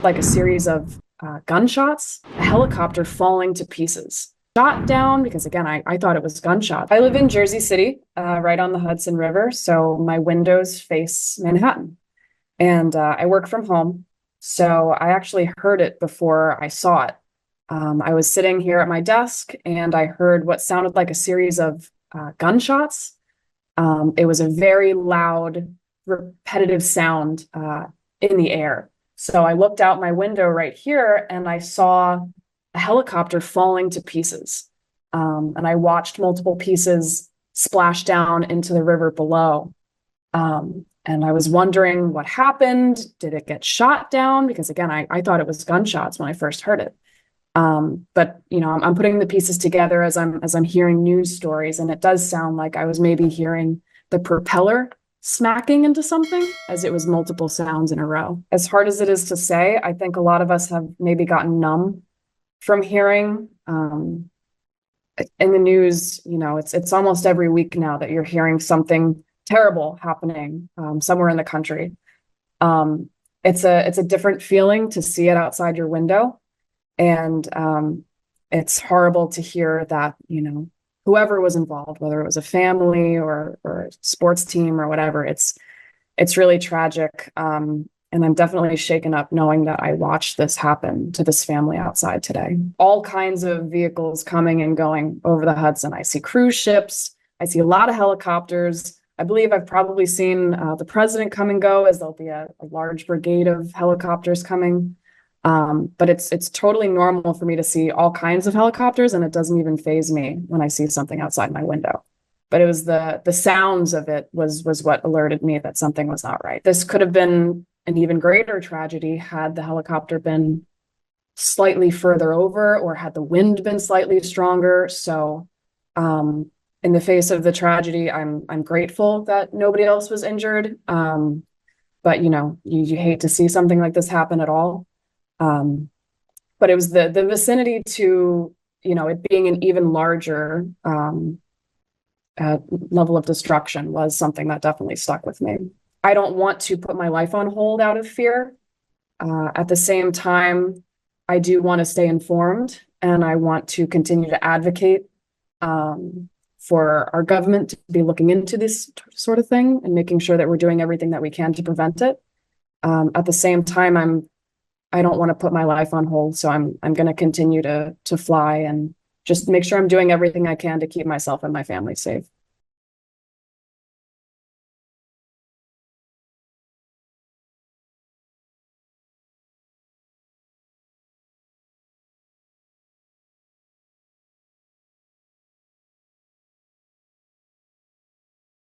like a series of gunshots, a helicopter falling to pieces. Shot down because, again, I thought it was gunshots. I live in Jersey City, right on the Hudson River, so my windows face Manhattan. And I work from home, so I actually heard it before I saw it. I was sitting here at my desk and I heard what sounded like a series of gunshots. It was a very loud, repetitive sound in the air. So I looked out my window right here and I saw a helicopter falling to pieces. And I watched multiple pieces splash down into the river below. And I was wondering what happened. Did it get shot down? Because again, I thought it was gunshots when I first heard it. But you know, I'm putting the pieces together as I'm hearing news stories, and it does sound like I was maybe hearing the propeller smacking into something, as it was multiple sounds in a row. As hard as it is to say, I think a lot of us have maybe gotten numb from hearing in the news. You know, it's almost every week now that you're hearing something terrible happening somewhere in the country. It's a different feeling to see it outside your window. And it's horrible to hear that, you know, whoever was involved, whether it was a family or a sports team or whatever, it's really tragic. And I'm definitely shaken up knowing that I watched this happen to this family outside today. All kinds of vehicles coming and going over the Hudson. I see cruise ships. I see a lot of helicopters. I believe I've probably seen the president come and go, as there'll be a large brigade of helicopters coming. But it's totally normal for me to see all kinds of helicopters, and it doesn't even faze me when I see something outside my window. But it was the sounds of it was what alerted me that something was not right. This could have been an even greater tragedy had the helicopter been slightly further over or had the wind been slightly stronger. So in the face of the tragedy, I'm grateful that nobody else was injured. But you know, you hate to see something like this happen at all. But it was the vicinity to, you know, it being an even larger level of destruction was something that definitely stuck with me. I don't want to put my life on hold out of fear. At the same time, I do want to stay informed, and I want to continue to advocate for our government to be looking into this sort of thing and making sure that we're doing everything that we can to prevent it. At the same time, I don't want to put my life on hold, so I'm going to continue to fly and just make sure I'm doing everything I can to keep myself and my family safe.